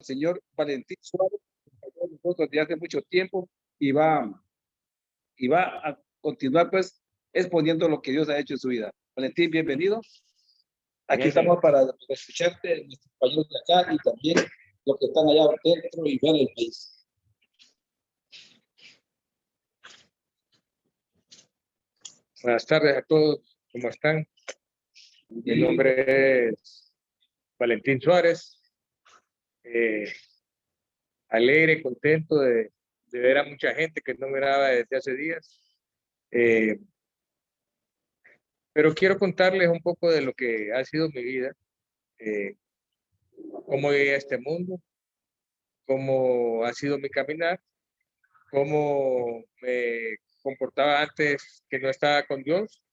señor Valentín Suárez, compañero de nosotros de hace mucho tiempo, y va a continuar pues exponiendo lo que Dios ha hecho en su vida. Valentín, bienvenido. Aquí estamos para escucharte, nuestros compañeros de acá y también los que están allá dentro y ver el país. Buenas tardes a todos, ¿cómo están? Mi nombre es Valentín Suárez. Alegre, contento de ver a mucha gente que no miraba desde hace días. Pero quiero contarles un poco de lo que ha sido mi vida, cómo llegué a este mundo, cómo ha sido mi caminar, cómo me comportaba antes que no estaba con Dios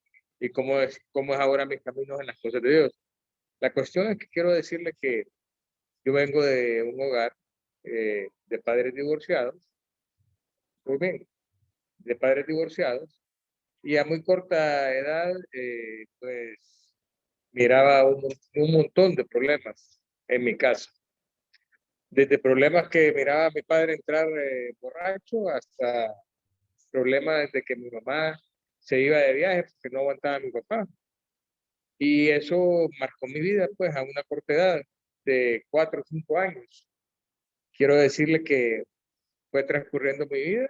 y cómo es ahora mis caminos en las cosas de Dios. La cuestión es que quiero decirles que yo vengo de un hogar de padres divorciados, muy bien, de padres divorciados, y a muy corta edad, pues miraba un montón de problemas en mi casa. Desde problemas que miraba a mi padre entrar borracho hasta problemas de que mi mamá se iba de viaje porque no aguantaba a mi papá. Y eso marcó mi vida, pues, a una corta edad de 4 o 5 años. Quiero decirle que fue transcurriendo mi vida.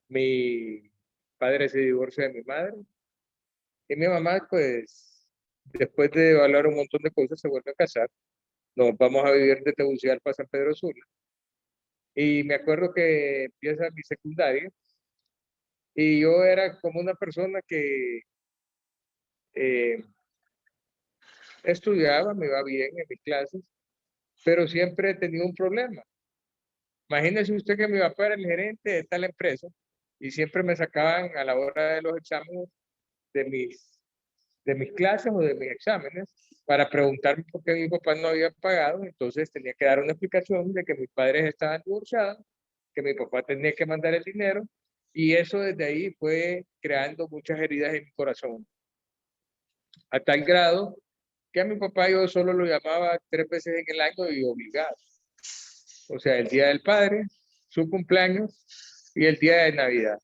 Mi padre se divorcia de mi madre y mi mamá, pues, después de evaluar un montón de cosas, se vuelve a casar. Nos vamos a vivir de Tegucigalpa a San Pedro Sula. Y me acuerdo que empieza mi secundaria y yo era como una persona que eh, estudiaba, me iba bien en mis clases, pero siempre tenía un problema. Imagínese usted que mi papá era el gerente de tal empresa y siempre me sacaban a la hora de los exámenes de mis clases o de mis exámenes para preguntarme por qué mi papá no había pagado. Entonces tenía que dar una explicación de que mis padres estaban divorciados, que mi papá tenía que mandar el dinero, y eso desde ahí fue creando muchas heridas en mi corazón, a tal grado que a mi papá yo solo lo llamaba 3 veces en el año y obligado. O sea, el día del padre, su cumpleaños y el día de Navidad.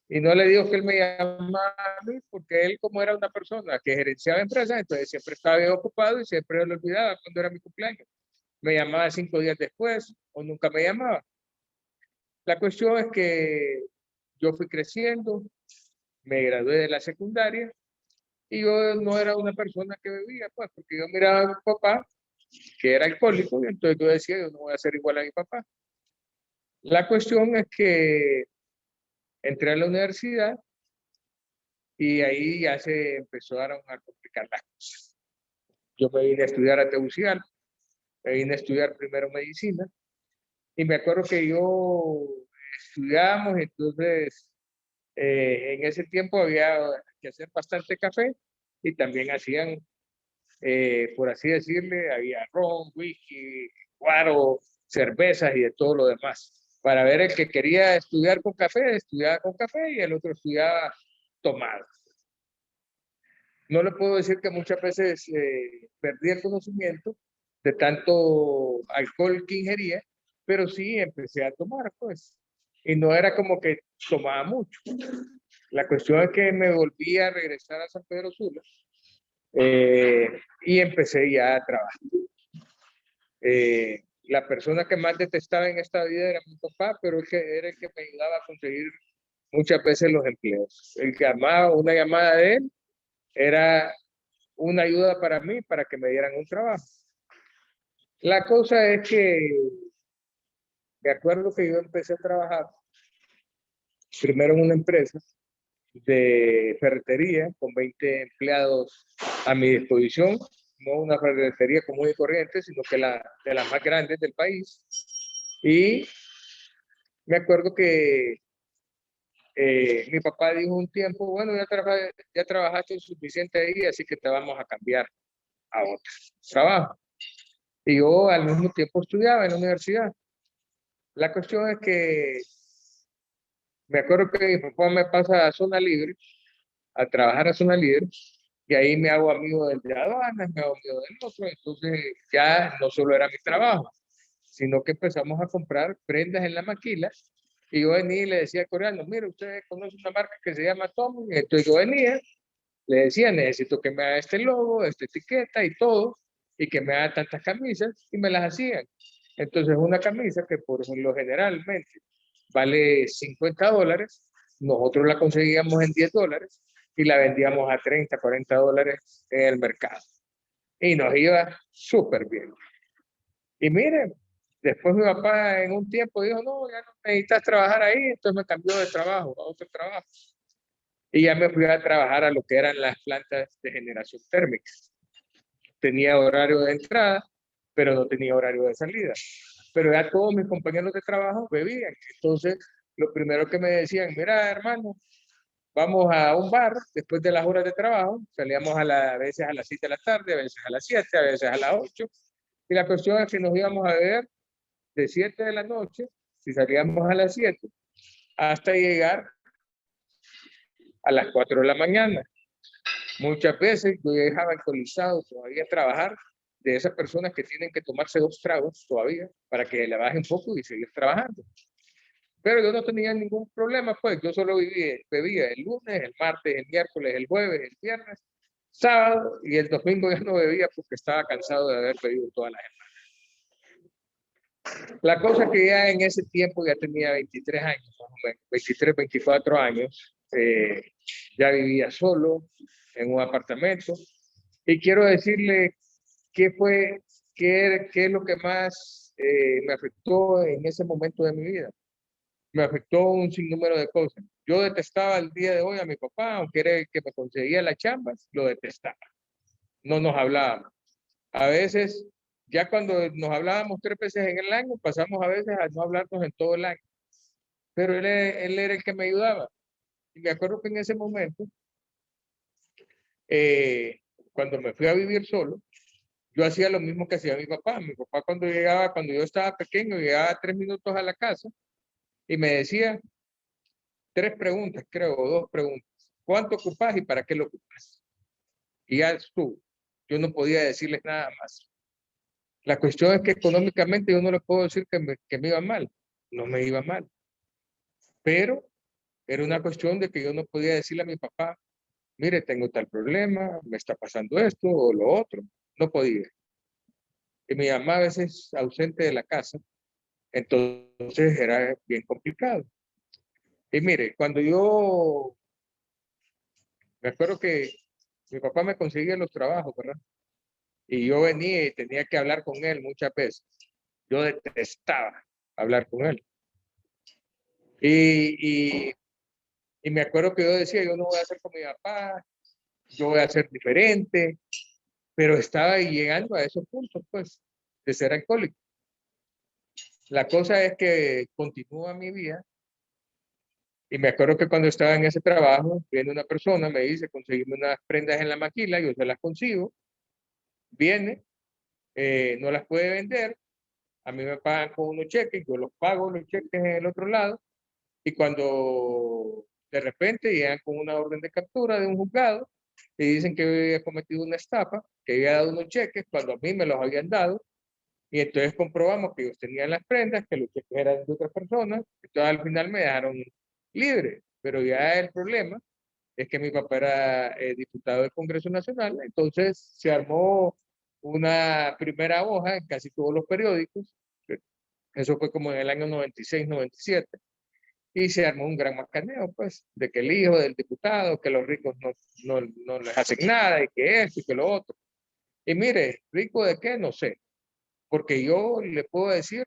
Y no le digo que él me llamaba a mí, porque él, como era una persona que gerenciaba empresas, entonces siempre estaba bien ocupado y siempre lo olvidaba cuando era mi cumpleaños. Me llamaba 5 días después o nunca me llamaba. La cuestión es que yo fui creciendo, me gradué de la secundaria y yo no era una persona que bebía, pues, porque yo miraba a mi papá, que era alcohólico, y entonces yo decía, yo no voy a ser igual a mi papá. La cuestión es que entré a la universidad y ahí ya se empezaron a complicar las cosas. Yo me vine a estudiar a Tegucigalpa, me vine a estudiar primero medicina, y me acuerdo que yo estudiábamos, entonces en ese tiempo había que hacer bastante café y también hacían, por así decirle, había ron, whisky, guaro, cervezas y de todo lo demás. Para ver el que quería estudiar con café, estudiaba con café y el otro estudiaba tomado. No le puedo decir que muchas veces perdí el conocimiento de tanto alcohol que ingería, pero sí empecé a tomar, pues. Y no era como que tomaba mucho. La cuestión es que me volví a regresar a San Pedro Sula y empecé ya a trabajar. La persona que más detestaba en esta vida era mi papá, pero era el que me ayudaba a conseguir muchas veces los empleos. El que amaba una llamada de él era una ayuda para mí, para que me dieran un trabajo. La cosa es que me acuerdo que yo empecé a trabajar primero en una empresa de ferretería con 20 empleados a mi disposición, no una ferretería común y corriente, sino que de las más grandes del país. Y me acuerdo que mi papá dijo un tiempo, bueno, ya trabajaste suficiente ahí, así que te vamos a cambiar a otro trabajo. Y yo al mismo tiempo estudiaba en la universidad. La cuestión es que me acuerdo que mi papá me pasa a zona libre, a trabajar a zona libre, Y ahí me hago amigo del de aduanas, me hago amigo del otro. Entonces ya no solo era mi trabajo, sino que empezamos a comprar prendas en la maquila. Y yo venía y le decía al coreano, mire, usted conoce una marca que se llama Tom. Y entonces yo venía, le decía, necesito que me haga este logo, esta etiqueta y todo, y que me haga tantas camisas, y me las hacían. Entonces una camisa que por lo generalmente vale $50, nosotros la conseguíamos en $10 y la vendíamos a 30, $40 en el mercado. Y nos iba súper bien. Y miren, después mi papá en un tiempo dijo, no, ya no necesitas trabajar ahí, entonces me cambió de trabajo a otro trabajo. Y ya me fui a trabajar a lo que eran las plantas de generación térmica. Tenía horario de entrada, pero no tenía horario de salida. Pero ya todos mis compañeros de trabajo bebían. Entonces, lo primero que me decían, mira, hermano, vamos a un bar después de las horas de trabajo. Salíamos a veces a las 7 de la tarde, a veces a las 7, a veces a las 8. Y la cuestión es que nos íbamos a beber de 7 de la noche, si salíamos a las 7, hasta llegar a las 4 de la mañana. Muchas veces yo dejaba alcoholizado todavía trabajar, de esas personas que tienen que tomarse 2 tragos todavía para que le baje un poco y seguir trabajando. Pero yo no tenía ningún problema, pues yo solo bebía el lunes, el martes, el miércoles, el jueves, el viernes, sábado, y el domingo ya no bebía porque estaba cansado de haber bebido toda la semana. La cosa es que ya en ese tiempo ya tenía 23 años, más o menos, 23, 24 años, ya vivía solo en un apartamento, y quiero decirle qué fue, qué es lo que más me afectó en ese momento de mi vida. Me afectó un sinnúmero de cosas. Yo detestaba el día de hoy a mi papá, aunque era el que me conseguía las chambas, lo detestaba. No nos hablábamos. A veces, ya cuando nos hablábamos 3 veces en el año, pasamos a veces a no hablarnos en todo el año. Pero él era el que me ayudaba. Y me acuerdo que en ese momento, eh, cuando me fui a vivir solo, yo hacía lo mismo que hacía mi papá. Mi papá cuando llegaba, cuando yo estaba pequeño, llegaba 3 minutos a la casa y me decía 3 preguntas, creo, o 2 preguntas. ¿Cuánto ocupas y para qué lo ocupas? Y ya estuvo. Yo no podía decirles nada más. La cuestión es que económicamente yo no le puedo decir que me iba mal. No me iba mal. Pero era una cuestión de que yo no podía decirle a mi papá, mire, tengo tal problema, me está pasando esto o lo otro. No podía. Y mi mamá a veces ausente de la casa, entonces era bien complicado. Y mire, cuando yo me acuerdo que mi papá me conseguía los trabajos, ¿verdad? Y yo venía y tenía que hablar con él muchas veces. Yo detestaba hablar con él. Y, y, y me acuerdo que yo decía, yo no voy a hacer como mi papá, yo voy a ser diferente, pero estaba llegando a esos puntos, pues, de ser alcohólico. La cosa es que continúa mi vida y me acuerdo que cuando estaba en ese trabajo, viene una persona, me dice, conseguirme unas prendas en la maquila, yo se las consigo, viene, no las puede vender, a mí me pagan con unos cheques, yo los pago los cheques en el otro lado, y cuando de repente llegan con una orden de captura de un juzgado y dicen que yo había cometido una estafa, que había dado unos cheques cuando a mí me los habían dado, y entonces comprobamos que ellos tenían las prendas, que los cheques eran de otras personas, entonces al final me dejaron libre, pero ya el problema es que mi papá era diputado del Congreso Nacional, entonces se armó una primera hoja en casi todos los periódicos, eso fue como en el año 96, 97, y se armó un gran macaneo, pues, de que el hijo del diputado, que los ricos no les hacen nada, y que esto y que lo otro. Y mire, ¿rico de qué? No sé, porque yo le puedo decir,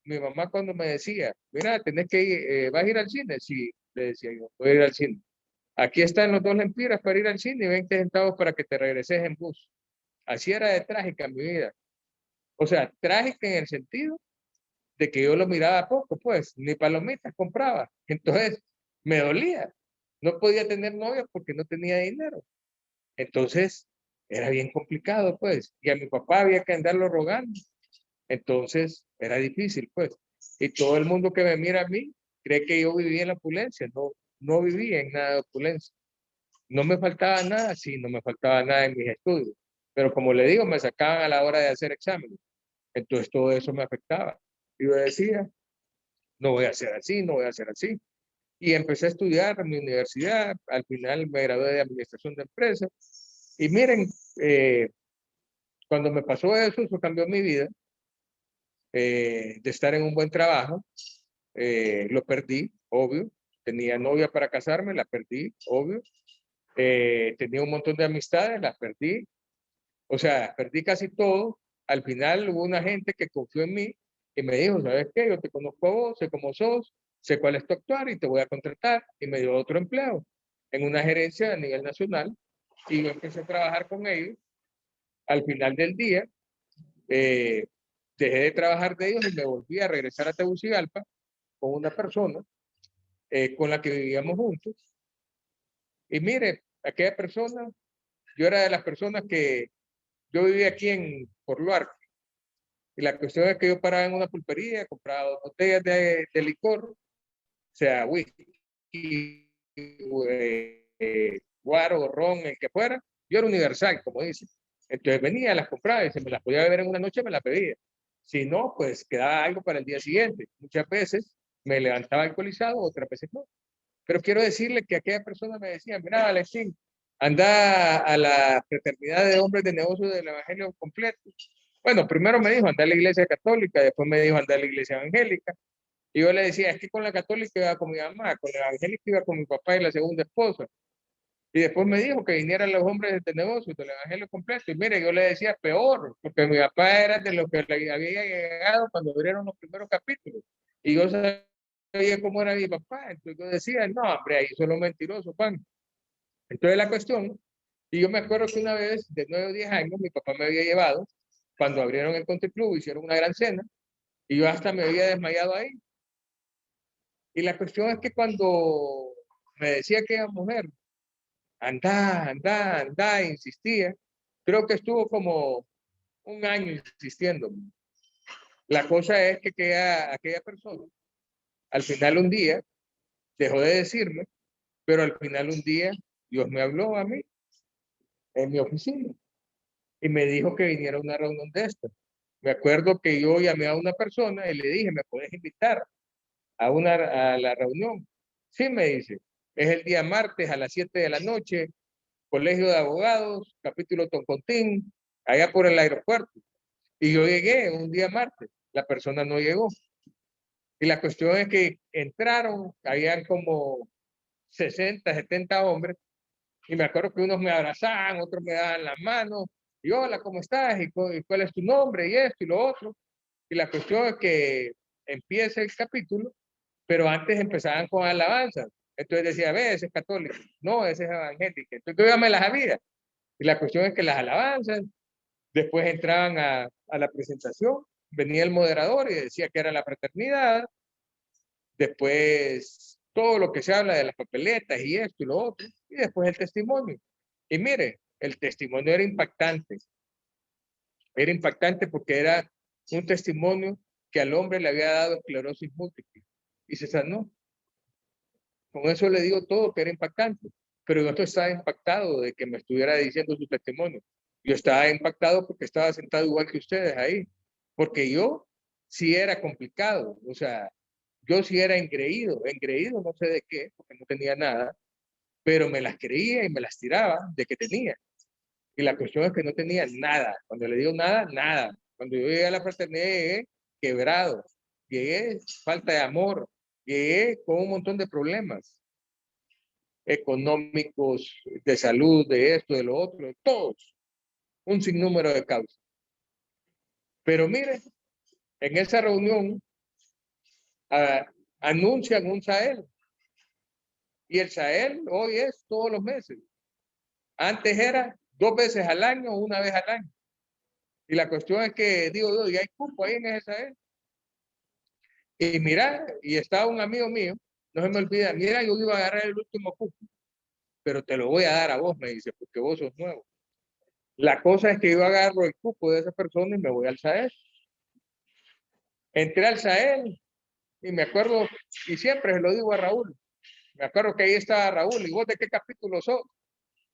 mi mamá cuando me decía, mira, tenés que ir, ¿vas a ir al cine? Sí, le decía yo, voy a ir al cine. Aquí están los 2 lempiras para ir al cine y 20 centavos para que te regreses en bus. Así era de trágica mi vida. O sea, trágica en el sentido de que yo lo miraba poco, pues, ni palomitas compraba. Entonces, me dolía. No podía tener novia porque no tenía dinero. Entonces, era bien complicado, pues. Y a mi papá había que andarlo rogando. Entonces, era difícil, pues. Y todo el mundo que me mira a mí cree que yo vivía en la opulencia. No, no vivía en nada de opulencia. No me faltaba nada, sí, no me faltaba nada en mis estudios, pero como le digo, me sacaban a la hora de hacer exámenes. Entonces todo eso me afectaba. Y yo decía, no voy a hacer así, no voy a hacer así. Y empecé a estudiar en mi universidad, al final me gradué de administración de empresas. Y miren, cuando me pasó eso, eso cambió mi vida, de estar en un buen trabajo, lo perdí, obvio. Tenía novia para casarme, la perdí, obvio. Tenía un montón de amistades, las perdí. O sea, perdí casi todo. Al final hubo una gente que confió en mí y me dijo, ¿sabes qué? Yo te conozco a vos, sé cómo sos, sé cuál es tu actuar y te voy a contratar. Y me dio otro empleo en una gerencia a nivel nacional. Y yo empecé a trabajar con ellos. Al final del día, eh, dejé de trabajar de ellos y me volví a regresar a Tegucigalpa con una persona con la que vivíamos juntos. Y mire, aquella persona, yo era de las personas que yo vivía aquí en Porluar. Y la cuestión es que yo paraba en una pulpería, compraba 2 botellas de licor, o sea, whisky, guaro, ron, el que fuera. Yo era universal, como dicen. Entonces venía, las compraba y se me las podía beber en una noche, me las bebía. Si no, pues quedaba algo para el día siguiente. Muchas veces me levantaba alcoholizado, otras veces no. Pero quiero decirle que aquella persona me decía, mira, Valentín, anda a la fraternidad de hombres de negocio del Evangelio completo. Bueno, primero me dijo, anda a la iglesia católica, después me dijo, anda a la iglesia evangélica. Y yo le decía, es que con la católica iba con mi mamá, con la evangélica iba con mi papá y la segunda esposa. Y después me dijo que vinieran los hombres de negocio del Evangelio completo. Y mire, yo le decía peor, porque mi papá era de los que le había llegado cuando abrieron los primeros capítulos. Y yo sabía cómo era mi papá. Entonces yo decía, no, hombre, ahí son los mentirosos, Juan. Entonces la cuestión, y yo me acuerdo que una vez, de 9 o 10 años, mi papá me había llevado, cuando abrieron el Country Club, hicieron una gran cena, y yo hasta me había desmayado ahí. Y la cuestión es que cuando me decía aquella mujer, anda, anda, anda, insistía, creo que estuvo como un año insistiendo. La cosa es que aquella persona, al final un día, dejó de decirme, pero al final un día, Dios me habló a mí, en mi oficina, y me dijo que viniera a una reunión de esta. Me acuerdo que yo llamé a una persona y le dije, ¿me puedes invitar a la reunión? Sí, me dice, es el día martes a las 7 de la noche, Colegio de Abogados, capítulo Toncontín, allá por el aeropuerto. Y yo llegué un día martes, la persona no llegó. Y la cuestión es que entraron, habían como 60, 70 hombres, y me acuerdo que unos me abrazaban, otros me daban la mano, y hola, ¿cómo estás? ¿Y cuál es tu nombre? Y esto y lo otro. Y la cuestión es que empieza el capítulo, pero antes empezaban con alabanzas. Entonces decía, ve, ese es católico, no, ese es evangélico. Entonces yo ya me las sabía. Y la cuestión es que las alabanzas, después entraban a la presentación, venía el moderador y decía que era la fraternidad, después todo lo que se habla de las papeletas y esto y lo otro, y después el testimonio. Y mire, el testimonio era impactante porque era un testimonio que al hombre le había dado esclerosis múltiple y se sanó. Con eso le digo todo que era impactante, pero yo no estaba impactado de que me estuviera diciendo su testimonio. Yo estaba impactado porque estaba sentado igual que ustedes ahí, porque yo sí era complicado, o sea, yo sí era engreído no sé de qué, porque no tenía nada, pero me las creía y me las tiraba de que tenía. Y la cuestión es que no tenía nada. Cuando le digo nada, nada. Cuando yo llegué a la fraternidad, llegué quebrado, llegué falta de amor, llegué con un montón de problemas económicos, de salud, de esto, de lo otro, de todos, un sinnúmero de causas. Pero mire, en esa reunión anuncian un Sael, y el Sael hoy es todos los meses. Antes era 2 veces al año o 1 vez al año. Y la cuestión es que, digo yo, y hay cupo ahí en ese Sael. Y mira, y estaba un amigo mío, no se me olvida, mira, yo iba a agarrar el último cupo, pero te lo voy a dar a vos, me dice, porque vos sos nuevo. La cosa es que yo agarro el cupo de esa persona y me voy al Sael. Entré al Sael y me acuerdo, y siempre se lo digo a Raúl, me acuerdo que ahí estaba Raúl, ¿y vos de qué capítulo sos?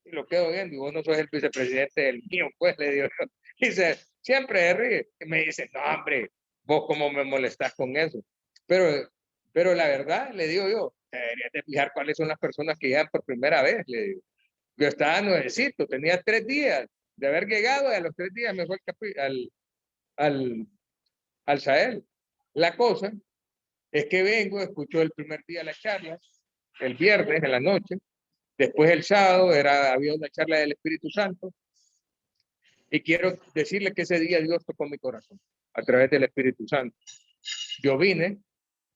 Y lo quedo viendo, y vos no sos el vicepresidente del mío, pues, le digo yo. Y dice, siempre se ríe. Y me dice, no, hombre, vos cómo me molestás con eso. Pero la verdad, le digo yo, te deberías de fijar cuáles son las personas que llegan por primera vez, le digo. Yo estaba nuevecito, tenía 3 días de haber llegado, y a los 3 días me fue al Sahel. La cosa es que vengo, escucho el primer día la charla, el viernes en la noche, después el sábado había una charla del Espíritu Santo, y quiero decirle que ese día Dios tocó mi corazón a través del Espíritu Santo. Yo vine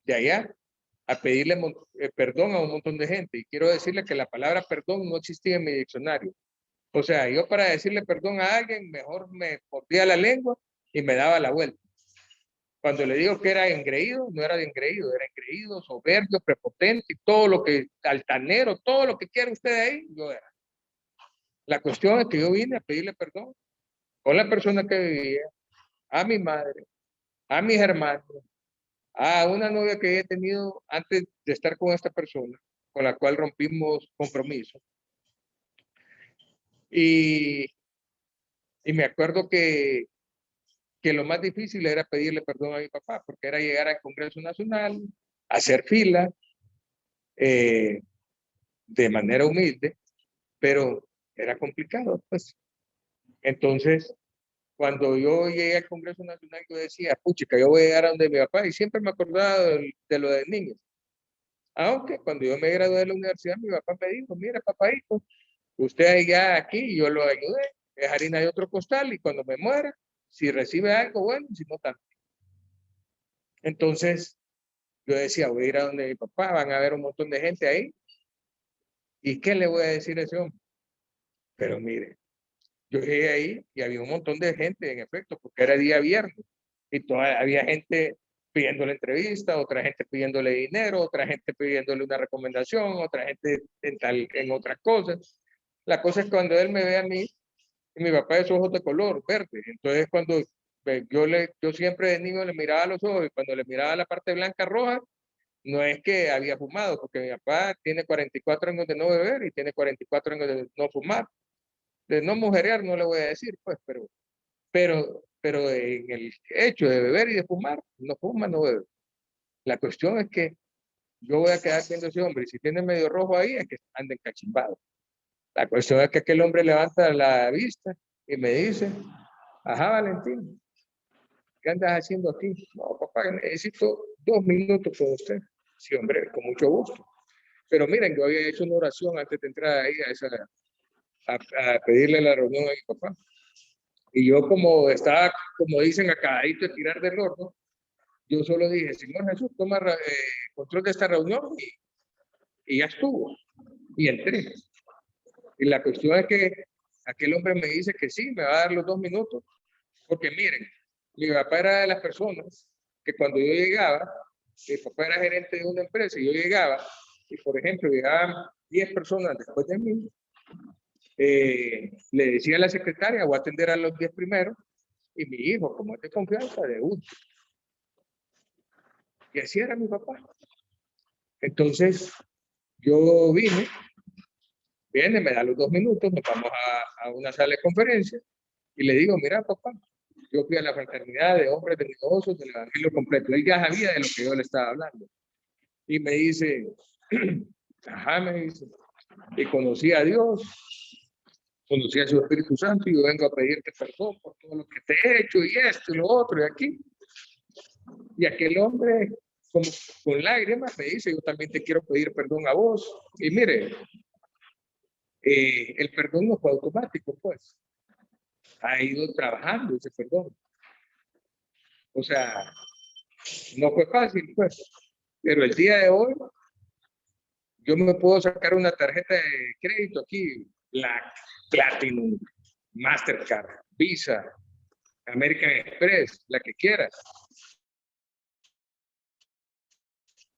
de allá a pedirle perdón a un montón de gente, y quiero decirle que la palabra perdón no existía en mi diccionario. O sea, yo para decirle perdón a alguien, mejor me mordía la lengua y me daba la vuelta. Cuando le digo que era engreído, no era de engreído, era engreído, soberbio, prepotente, todo lo que, altanero, todo lo que quiera usted ahí, yo era. La cuestión es que yo vine a pedirle perdón con la persona que vivía, a mi madre, a mis hermanos, a una novia que he tenido antes de estar con esta persona, con la cual rompimos compromiso. Y me acuerdo que lo más difícil era pedirle perdón a mi papá, porque era llegar al Congreso Nacional, hacer fila, de manera humilde, pero era complicado, pues. Entonces, cuando yo llegué al Congreso Nacional, yo decía, puchica, yo voy a llegar a donde mi papá, y siempre me acordaba de lo de niños. Aunque cuando yo me gradué de la universidad, mi papá me dijo, mira, papaito, usted allá aquí, yo lo ayudé, es harina de otro costal, y cuando me muera, si recibe algo, bueno, si no, tanto. Entonces, yo decía, voy a ir a donde mi papá, van a ver un montón de gente ahí, ¿y qué le voy a decir a ese hombre? Pero mire, yo llegué ahí y había un montón de gente, en efecto, porque era día viernes, y había gente pidiéndole entrevista, otra gente pidiéndole dinero, otra gente pidiéndole una recomendación, otra gente en otras cosas. La cosa es cuando él me ve a mí, y mi papá es ojos de color verde, entonces cuando yo siempre de niño le miraba a los ojos, y cuando le miraba la parte blanca roja, no es que había fumado, porque mi papá tiene 44 años de no beber y tiene 44 años de no fumar. De no mujerear no le voy a decir, pues, pero en el hecho de beber y de fumar, no fuma, no bebe. La cuestión es que yo voy a quedar viendo a ese hombre, y si tiene medio rojo ahí, es que anda encachimbado. La cuestión es que aquel hombre levanta la vista y me dice, ajá, Valentín, ¿qué andas haciendo aquí? No, papá, necesito 2 minutos con usted. Sí, hombre, con mucho gusto. Pero miren, yo había hecho una oración antes de entrar ahí a pedirle la reunión a mi papá. Y yo, como estaba, como dicen, acabadito de tirar del horno, yo solo dije, Señor Jesús, toma control de esta reunión, y ya estuvo. Y entré. Y la cuestión es que aquel hombre me dice que sí, me va a dar los 2 minutos. Porque miren, mi papá era de las personas que cuando yo llegaba, mi papá era gerente de una empresa, y yo llegaba, y por ejemplo, llegaban 10 personas después de mí, le decía a la secretaria, voy a atender a los 10 primeros, y mi hijo, como es de confianza, de uno. Y así era mi papá. Entonces, yo viene, me da los 2 minutos, nos vamos a una sala de conferencia, y le digo, mira, papá, yo fui a la fraternidad de hombres de negocios del Evangelio completo. Él ya sabía de lo que yo le estaba hablando. Y me dice, ajá, me dice, y conocí a Dios, conocí a su Espíritu Santo, y yo vengo a pedirte perdón por todo lo que te he hecho, y esto, y lo otro, y aquí. Y aquel hombre, como con lágrimas, me dice, yo también te quiero pedir perdón a vos. Y mire, el perdón no fue automático, pues. Ha ido trabajando ese perdón. O sea, no fue fácil, pues. Pero el día de hoy, yo me puedo sacar una tarjeta de crédito aquí, Black, Platinum, Mastercard, Visa, American Express, la que quieras.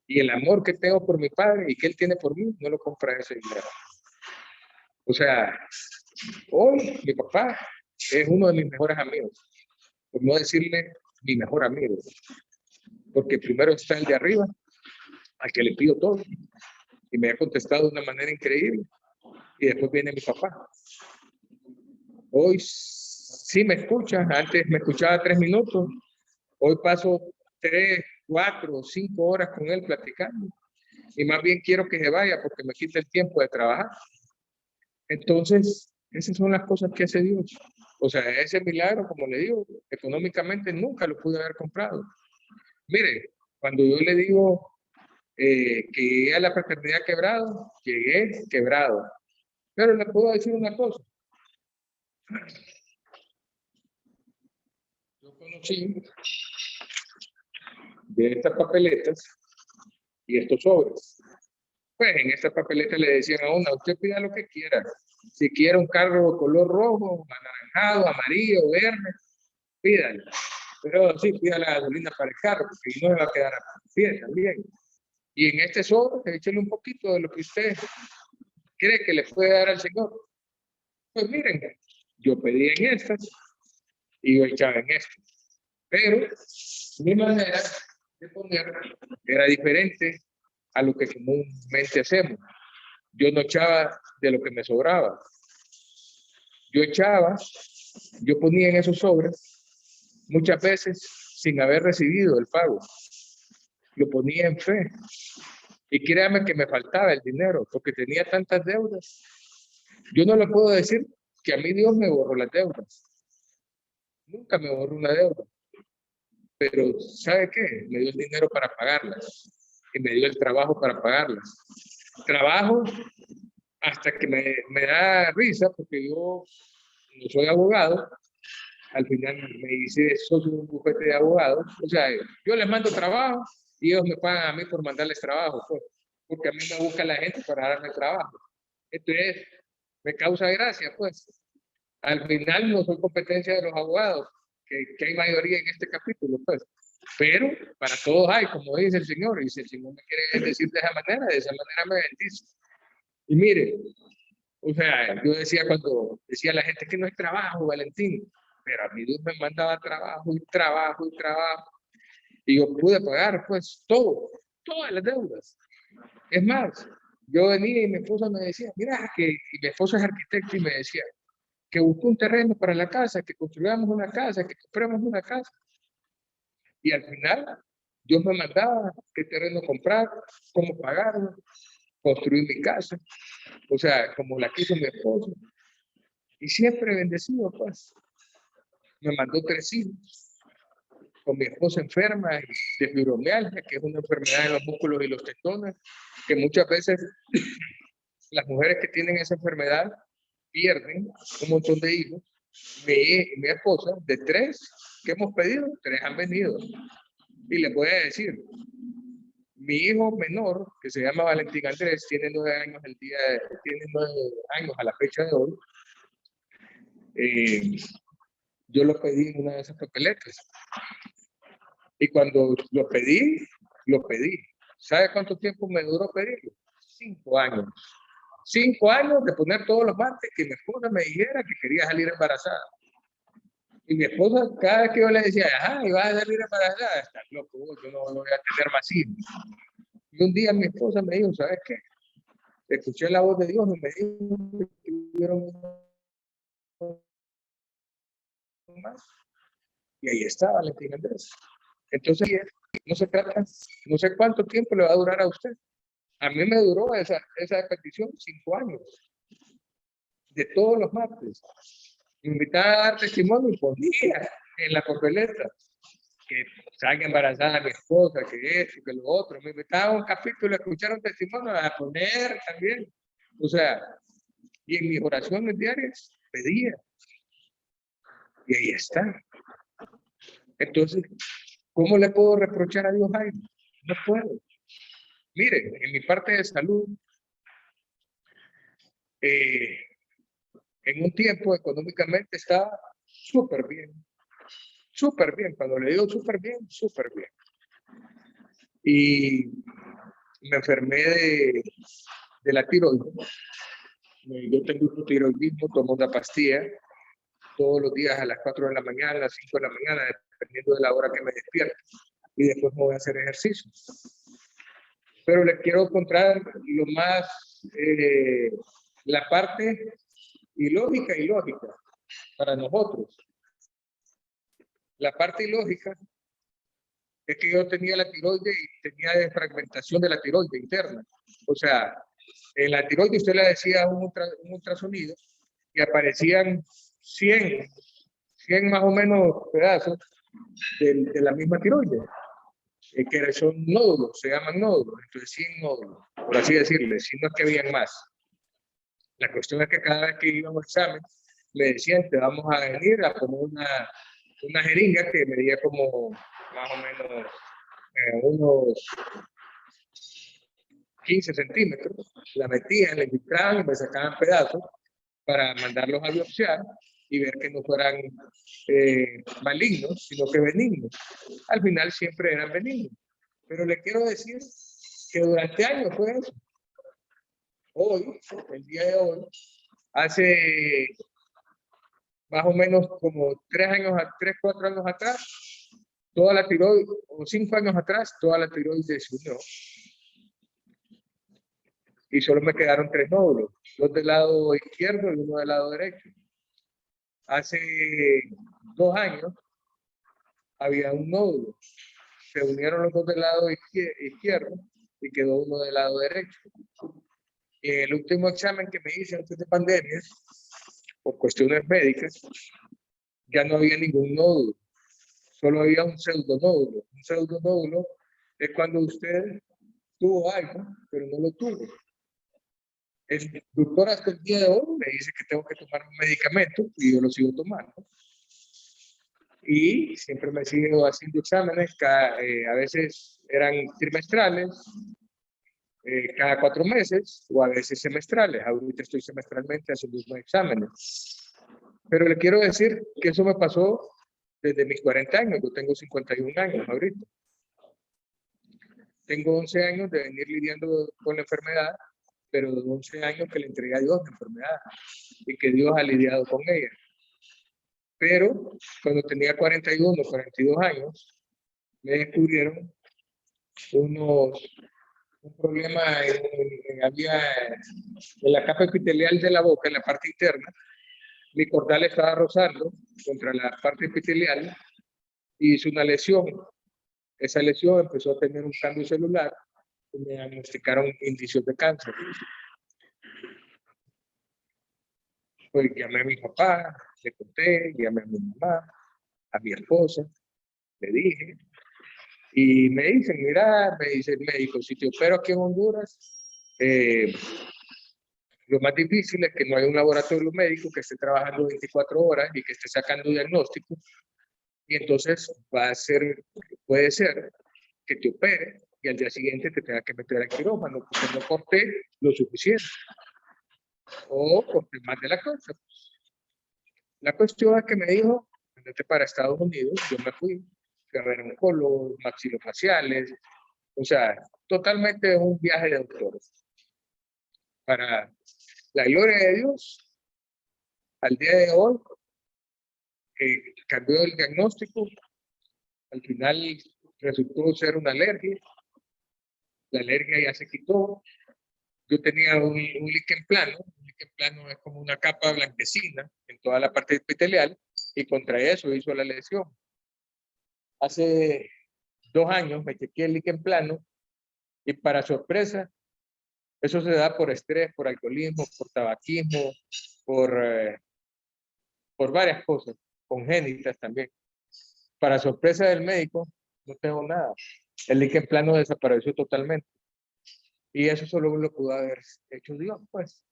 Y el amor que tengo por mi padre y que él tiene por mí, no lo compra ese dinero. O sea, hoy mi papá es uno de mis mejores amigos, por no decirle mi mejor amigo, porque primero está el de arriba, al que le pido todo, y me ha contestado de una manera increíble. y después viene mi papá. Hoy sí me escucha, antes me escuchaba 3 minutos, hoy paso 3, 4, 5 horas con él platicando. Y más bien quiero que se vaya porque me quita el tiempo de trabajar. Entonces, esas son las cosas que hace Dios. O sea, ese milagro, como le digo, económicamente nunca lo pude haber comprado. Mire, cuando yo le digo que llegué a la fraternidad quebrado, llegué quebrado. Pero le puedo decir una cosa. Yo conocí de estas papeletas y estos sobres. Pues en esta papeleta le decían a uno, usted pida lo que quiera. Si quiere un carro de color rojo, anaranjado, amarillo, verde, pídalo. Pero sí, pida la gasolina para el carro, porque no se va a quedar a pie también. Y en este sobre, échale un poquito de lo que usted cree que le puede dar al Señor. Pues miren, yo pedí en estas y yo echaba en estas. Pero mi manera de poner era diferente a lo que comúnmente hacemos. Yo no echaba de lo que me sobraba. Yo echaba, yo ponía en esos sobres muchas veces sin haber recibido el pago. Lo ponía en fe. Y créame que me faltaba el dinero porque tenía tantas deudas. Yo no le puedo decir que a mí Dios me borró las deudas. Nunca me borró una deuda. Pero ¿sabe qué? Me dio el dinero para pagarlas. Y me dio el trabajo para pagarlas. Trabajo hasta que me da risa porque yo no soy abogado. Al final me hice socio de un bufete de abogados. O sea, yo les mando trabajo y ellos me pagan a mí por mandarles trabajo. Pues, porque a mí me busca la gente para darme trabajo. Entonces, me causa gracia, pues. Al final no soy competencia de los abogados, que hay mayoría en este capítulo, pues. Pero para todos hay, como dice el Señor, y si el Señor me quiere decir de esa manera me bendice. Y mire, o sea, yo decía cuando decía la gente que no hay trabajo, Valentín, pero a mí Dios me mandaba trabajo y trabajo y trabajo. Y yo pude pagar, pues, todo, todas las deudas. Es más, yo venía y mi esposa me decía, mira, y mi esposa es arquitecta y me decía, que busque un terreno para la casa, que construyamos una casa, que compremos una casa. Y al final, Dios me mandaba qué terreno comprar, cómo pagarlo, construir mi casa, o sea, como la quiso mi esposo. Y siempre bendecido, pues. Me mandó 3 hijos, con mi esposa enferma de fibromialgia, que es una enfermedad de los músculos y los tendones, que muchas veces las mujeres que tienen esa enfermedad pierden un montón de hijos. Mi esposa, de 3 que hemos pedido, 3 han venido. Y les voy a decir, mi hijo menor, que se llama Valentín Andrés, tiene 9 años tiene 9 años a la fecha de hoy. Yo lo pedí en una de esas papeletas. Y cuando lo pedí. ¿Sabe cuánto tiempo me duró pedirlo? 5 años. 5 años de poner todos los martes que mi esposa me dijera que quería salir embarazada. Y mi esposa, cada vez que yo le decía, iba a salir embarazada, está loco, yo no voy a tener más hijos. Y un día mi esposa me dijo, ¿sabes qué? Escuché la voz de Dios y me dijo que tuvieron más. Y ahí está Valentín Andrés. Entonces, no se trata, no sé cuánto tiempo le va a durar a usted. A mí me duró esa petición 5 años, de todos los martes. Me invitaba a dar testimonio y ponía en la papeleta que salga embarazada mi esposa, que esto, que lo otro. Me invitaba a un capítulo a escuchar un testimonio, a poner también. O sea, y en mis oraciones diarias pedía. Y ahí está. Entonces, ¿cómo le puedo reprochar a Dios algo? No puedo. Miren, en mi parte de salud, en un tiempo económicamente estaba súper bien. Súper bien. Cuando le digo súper bien, súper bien. Y me enfermé de la tiroides. Yo tengo un tiroidismo, tomo una pastilla todos los días a las 4 de la mañana, a las 5 de la mañana, dependiendo de la hora que me despierto. Y después me voy a hacer ejercicio. Pero les quiero contar lo la parte ilógica y lógica para nosotros. La parte ilógica es que yo tenía la tiroides y tenía desfragmentación de la tiroides interna. O sea, en la tiroides usted le decía un ultrasonido y aparecían 100 más o menos pedazos de la misma tiroides, que son nódulos, se llaman nódulos, entonces 100 nódulos, por así decirle, si no es que habían más. La cuestión es que cada vez que íbamos a examen, me decían, te vamos a venir a poner una jeringa que medía como más o menos unos 15 centímetros, la metían, le infiltraban y me sacaban pedazos para mandarlos a biopsiar y ver que no fueran malignos, sino que benignos. Al final siempre eran benignos. Pero le quiero decir que durante años fue eso. Hoy, el día de hoy, hace más o menos como 4 años atrás, toda la tiroides, o 5 años atrás, toda la tiroides se unió. Y solo me quedaron 3 nódulos, 2 del lado izquierdo y 1 del lado derecho. Hace 2 años había un nódulo. Se unieron los 2 del lado izquierdo y quedó 1 del lado derecho. Y en el último examen que me hice antes de pandemia, por cuestiones médicas, ya no había ningún nódulo. Solo había un pseudonódulo. Un pseudonódulo es cuando usted tuvo algo, pero no lo tuvo. El doctor hasta el día de hoy me dice que tengo que tomar un medicamento y yo lo sigo tomando. Y siempre me sigo haciendo exámenes, a veces eran trimestrales, cada 4 meses o a veces semestrales. Ahorita estoy semestralmente haciendo unos exámenes. Pero le quiero decir que eso me pasó desde mis 40 años. Yo tengo 51 años ahorita. Tengo 11 años de venir lidiando con la enfermedad, pero de 11 años que le entregué a Dios la enfermedad y que Dios ha lidiado con ella. Pero cuando tenía 41, 42 años, me descubrieron un problema había en la capa epitelial de la boca, en la parte interna. Mi cordal estaba rozando contra la parte epitelial y hizo una lesión. Esa lesión empezó a tener un cambio celular y me diagnosticaron indicios de cáncer. Pues llamé a mi papá, le conté, llamé a mi mamá, a mi esposa, le dije, y me dicen, mira, me dice el médico, si te opero aquí en Honduras, lo más difícil es que no hay un laboratorio médico que esté trabajando 24 horas y que esté sacando diagnóstico, y entonces puede ser que te opere y al día siguiente te tenga que meter al quirófano porque no corté lo suficiente o corté más de la cosa. La cuestión es que me dijo, vete para Estados Unidos. Yo me fui a ver oncólogos, maxilofaciales, o sea, totalmente un viaje de doctores. Para la gloria de Dios, al día de hoy, cambió el diagnóstico, al final resultó ser una alergia, la alergia ya se quitó. Yo tenía un líquen plano. Un líquen plano es como una capa blanquecina en toda la parte epitelial y contra eso hizo la lesión. Hace 2 años me chequeé el líquen plano y para sorpresa, eso se da por estrés, por alcoholismo, por tabaquismo, por varias cosas, congénitas también. Para sorpresa del médico, no tengo nada. El líquen plano desapareció totalmente. Y eso solo lo pudo haber hecho Dios, pues.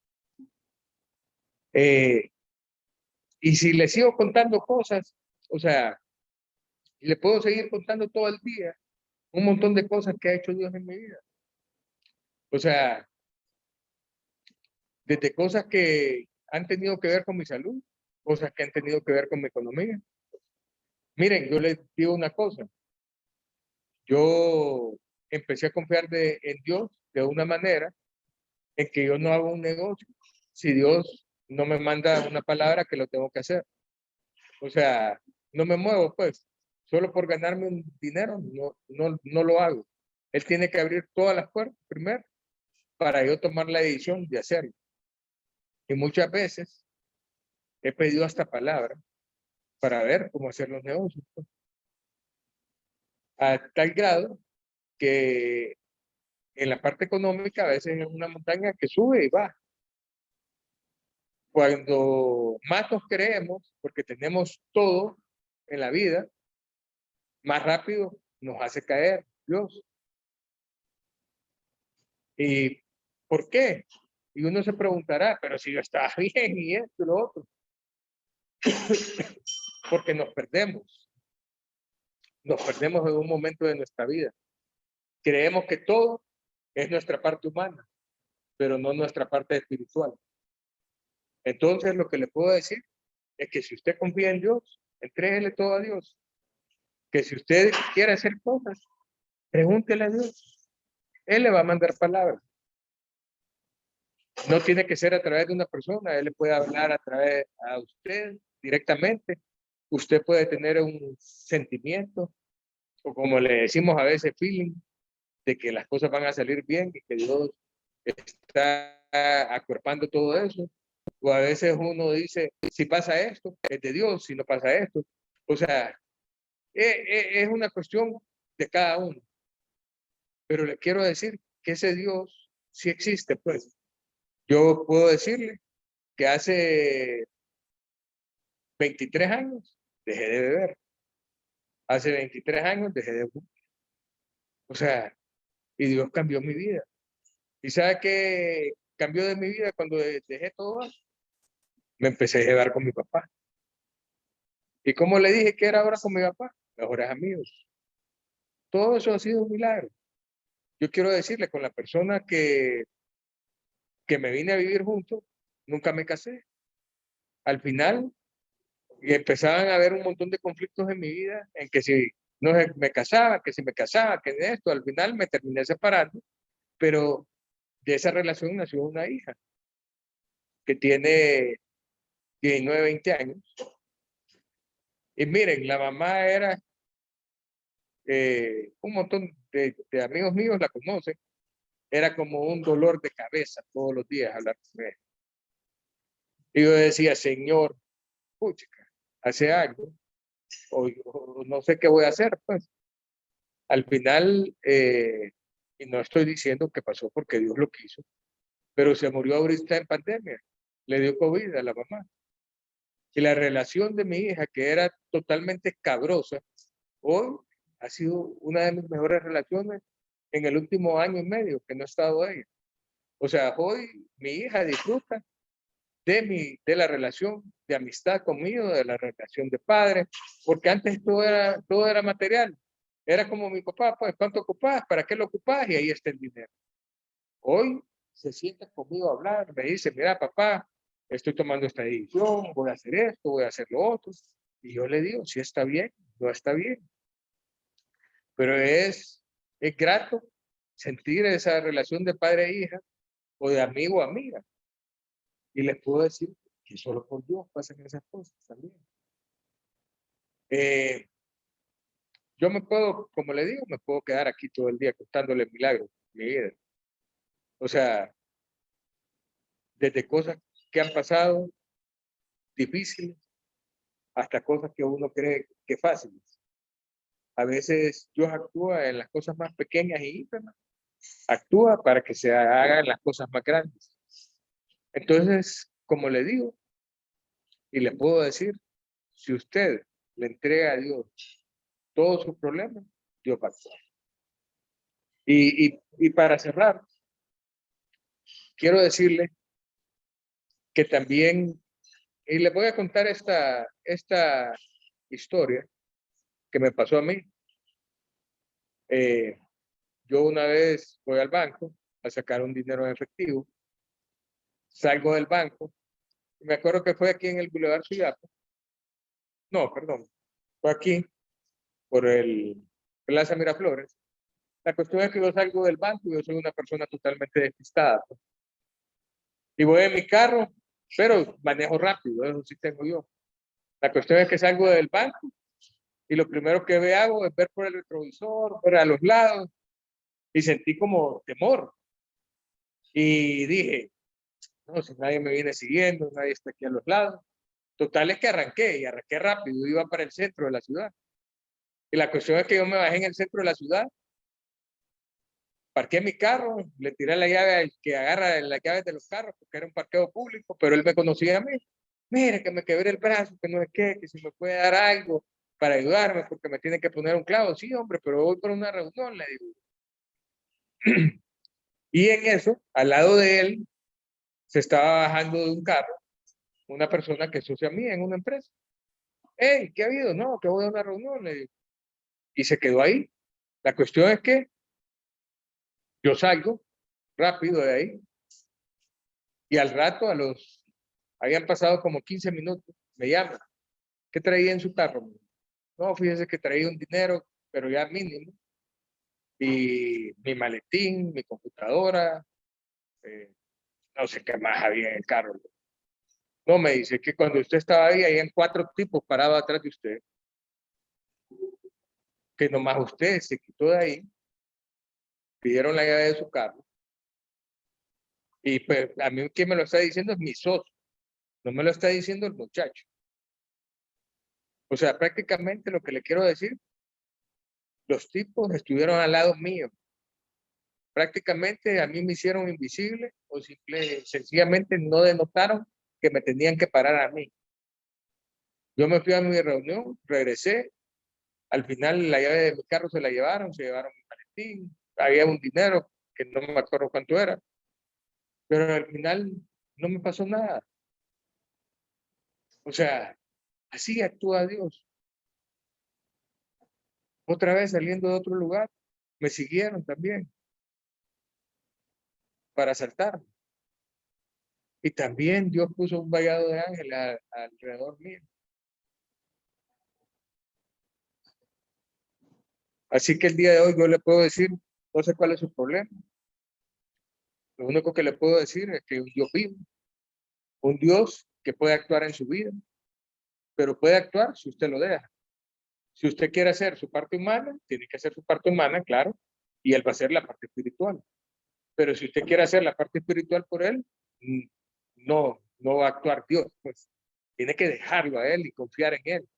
Y si le sigo contando cosas, o sea, le puedo seguir contando todo el día un montón de cosas que ha hecho Dios en mi vida. O sea, desde cosas que han tenido que ver con mi salud, cosas que han tenido que ver con mi economía. Miren, yo les digo una cosa. Yo empecé a confiar en Dios de una manera en que yo no hago un negocio si Dios no me manda una palabra que lo tengo que hacer. O sea, no me muevo, pues. Solo por ganarme un dinero, no lo hago. Él tiene que abrir todas las puertas primero para yo tomar la decisión de hacerlo. Y muchas veces he pedido hasta palabra para ver cómo hacer los negocios, pues. A tal grado que en la parte económica a veces es una montaña que sube y baja. Cuando más nos creemos, porque tenemos todo en la vida, más rápido nos hace caer Dios. ¿Y por qué? Y uno se preguntará, pero si yo estaba bien y esto y lo otro. Porque nos perdemos. Nos perdemos en un momento de nuestra vida. Creemos que todo es nuestra parte humana, pero no nuestra parte espiritual. Entonces, lo que le puedo decir es que si usted confía en Dios, entréguele todo a Dios. Que si usted quiere hacer cosas, pregúntele a Dios. Él le va a mandar palabras. No tiene que ser a través de una persona, Él le puede hablar a través a usted directamente. Usted puede tener un sentimiento, o como le decimos a veces, feeling, de que las cosas van a salir bien y que Dios está acuerpando todo eso. O a veces uno dice, si pasa esto, es de Dios, si no pasa esto. O sea, es una cuestión de cada uno. Pero le quiero decir que ese Dios sí existe, pues. Yo puedo decirle que hace 23 años dejé de beber. Hace 23 años dejé de fumar. O sea, y Dios cambió mi vida. ¿Y sabe qué cambió de mi vida cuando dejé todo eso? Me empecé a llevar con mi papá. ¿Y cómo le dije que era ahora con mi papá? Mejores amigos. Todo eso ha sido un milagro. Yo quiero decirle, con la persona que me vine a vivir juntos, nunca me casé. Al final, y empezaban a haber un montón de conflictos en mi vida, en que si no me casaba, que si me casaba, que de esto, al final me terminé separando, pero de esa relación nació una hija que tiene 19, 20 años. Y miren, la mamá era, un montón de amigos míos la conocen, era como un dolor de cabeza todos los días hablar con ella. Y yo decía, Señor, pucha, hace algo, o no sé qué voy a hacer, pues. Al final, y no estoy diciendo que pasó porque Dios lo quiso, pero se murió ahorita en pandemia, le dio COVID a la mamá. Y la relación de mi hija, que era totalmente escabrosa, hoy ha sido una de mis mejores relaciones en el último año y medio que no ha estado ella. O sea, hoy mi hija disfruta de la relación de amistad conmigo, de la relación de padre, porque antes todo era material. Era como mi papá, pues, ¿cuánto ocupás? ¿Para qué lo ocupás? Y ahí está el dinero. Hoy se sienta conmigo a hablar, me dice, mira, papá, estoy tomando esta decisión, voy a hacer esto, voy a hacer lo otro. Y yo le digo, si está bien, no está bien. Pero es grato sentir esa relación de padre e hija, o de amigo a amiga. Y les puedo decir que solo por Dios pasan esas cosas también. Yo me puedo, como le digo, me puedo quedar aquí todo el día contándole milagros de mi vida. O sea, desde cosas que han pasado difíciles hasta cosas que uno cree que fáciles. A veces Dios actúa en las cosas más pequeñas y ínfimas, actúa para que se hagan las cosas más grandes. Entonces, como le digo, y le puedo decir, si usted le entrega a Dios todos sus problemas, Dios va a actuar. Y para cerrar, quiero decirle que también, y le voy a contar esta historia que me pasó a mí. Yo una vez voy al banco a sacar un dinero en efectivo, salgo del banco, y me acuerdo que fue aquí en el Boulevard Suyato. No, perdón, fue aquí, por el Plaza Miraflores. La cuestión es que yo salgo del banco y yo soy una persona totalmente despistada, pues. Y voy en mi carro, pero manejo rápido, eso sí tengo yo. La cuestión es que salgo del banco y lo primero que hago es ver por el retrovisor, ver a los lados, y sentí como temor. Y dije, No, si nadie me viene siguiendo, nadie está aquí a los lados. Total es que arranqué y arranqué rápido, iba para el centro de la ciudad. Y la cuestión es que yo me bajé en el centro de la ciudad, parqué mi carro, le tiré la llave al que agarra las llaves de los carros, porque era un parqueo público, pero él me conocía a mí. Mire, que me quebré el brazo, que no es que si me puede dar algo para ayudarme, porque me tiene que poner un clavo. Sí, hombre, pero voy por una reunión, le digo. Y en eso, al lado de él, se estaba bajando de un carro una persona que es socia mía en una empresa. Hey, ¿qué ha habido? No, que voy a una reunión, le digo. Y se quedó ahí. La cuestión es que yo salgo rápido de ahí y al rato, habían pasado como 15 minutos, me llama. ¿Qué traía en su carro? No, fíjese que traía un dinero, pero ya mínimo. Y mi maletín, mi computadora, no sé qué más había en el carro. No, me dice que cuando usted estaba ahí, habían 4 tipos parados atrás de usted. Que nomás usted se quitó de ahí, pidieron la llave de su carro. Y pues a mí quien me lo está diciendo es mi socio, no me lo está diciendo el muchacho. O sea, prácticamente lo que le quiero decir, los tipos estuvieron al lado mío. Prácticamente a mí me hicieron invisible o sencillamente no denotaron que me tenían que parar a mí. Yo me fui a mi reunión, regresé, al final la llave de mi carro se llevaron mi maletín, había un dinero que no me acuerdo cuánto era, pero al final no me pasó nada. O sea, así actúa Dios. Otra vez saliendo de otro lugar, me siguieron también para asaltarme. Y también Dios puso un vallado de ángeles alrededor mío. Así que el día de hoy yo le puedo decir, no sé cuál es su problema. Lo único que le puedo decir es que un Dios vivo, un Dios que puede actuar en su vida, pero puede actuar si usted lo deja. Si usted quiere hacer su parte humana, tiene que hacer su parte humana, claro, y Él va a hacer la parte espiritual. Pero si usted quiere hacer la parte espiritual por Él, no va a actuar Dios, pues tiene que dejarlo a Él y confiar en Él.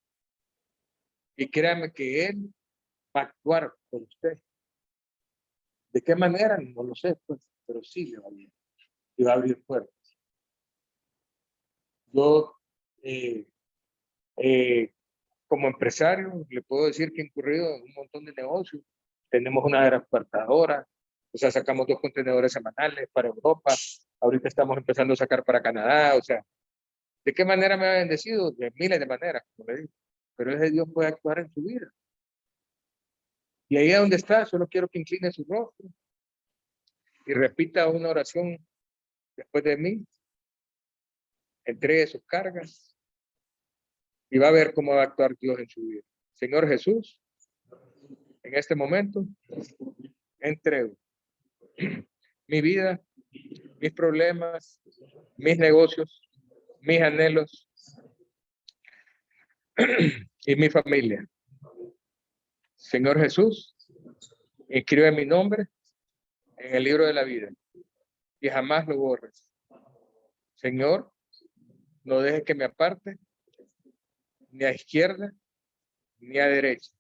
Y créame que Él va a actuar por usted. ¿De qué manera? No lo sé, pues, pero sí le va a abrir. Y va a abrir puertas. Yo, como empresario, le puedo decir que he incurrido en un montón de negocios. Tenemos una transportadora, o sea, sacamos 2 contenedores semanales para Europa. Ahorita estamos empezando a sacar para Canadá, o sea, ¿de qué manera me ha bendecido? De miles de maneras, como le digo. Pero ese Dios puede actuar en su vida. Y ahí donde está, solo quiero que incline su rostro y repita una oración después de mí. Entregue sus cargas y va a ver cómo va a actuar Dios en su vida. Señor Jesús, en este momento entrego mi vida, mis problemas, mis negocios, mis anhelos y mi familia. Señor Jesús, inscribe mi nombre en el libro de la vida y jamás lo borres. Señor, no dejes que me aparte ni a izquierda ni a derecha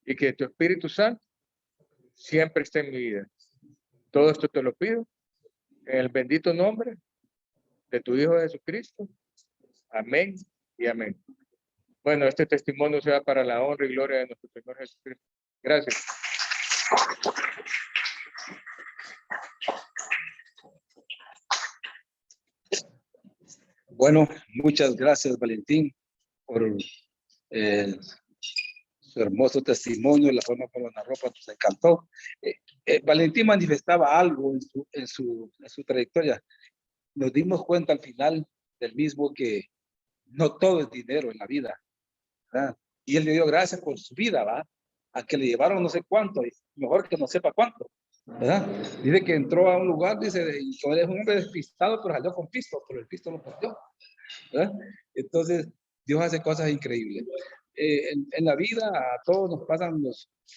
y que tu Espíritu Santo siempre esté en mi vida. Todo esto te lo pido en el bendito nombre de tu Hijo Jesucristo. Amén y amén. Bueno, este testimonio sea para la honra y gloria de nuestro Señor Jesucristo. Gracias. Bueno, muchas gracias, Valentín, por su hermoso testimonio, la forma como narró, nos encantó. Valentín manifestaba algo en su trayectoria. Nos dimos cuenta al final del mismo que no todo es dinero en la vida, ¿verdad? Y él le dio gracias por su vida, ¿va? A que le llevaron no sé cuánto, y mejor que no sepa cuánto, ¿verdad? Dice que entró a un lugar, dice, y como es un hombre despistado, pero salió con pisto, pero el pisto lo perdió, ¿verdad? Entonces, Dios hace cosas increíbles. en la vida a todos nos pasan,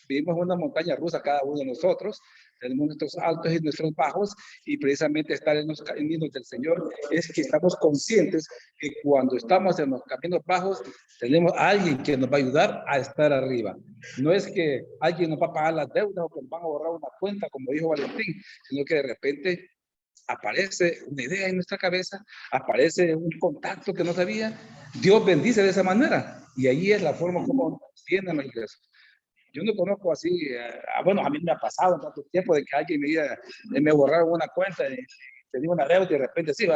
vivimos una montaña rusa cada uno de nosotros, tenemos nuestros altos y nuestros bajos, y precisamente estar en los caminos del Señor es que estamos conscientes que cuando estamos en los caminos bajos, tenemos a alguien que nos va a ayudar a estar arriba. No es que alguien nos va a pagar las deudas o que nos van a borrar una cuenta, como dijo Valentín, sino que de repente aparece una idea en nuestra cabeza, aparece un contacto que no sabía, Dios bendice de esa manera, y ahí es la forma como tienen la iglesia. Yo no conozco así, bueno, a mí me ha pasado en tanto tiempo de que alguien me diga, me borraron una cuenta y tenía una deuda y de repente sí,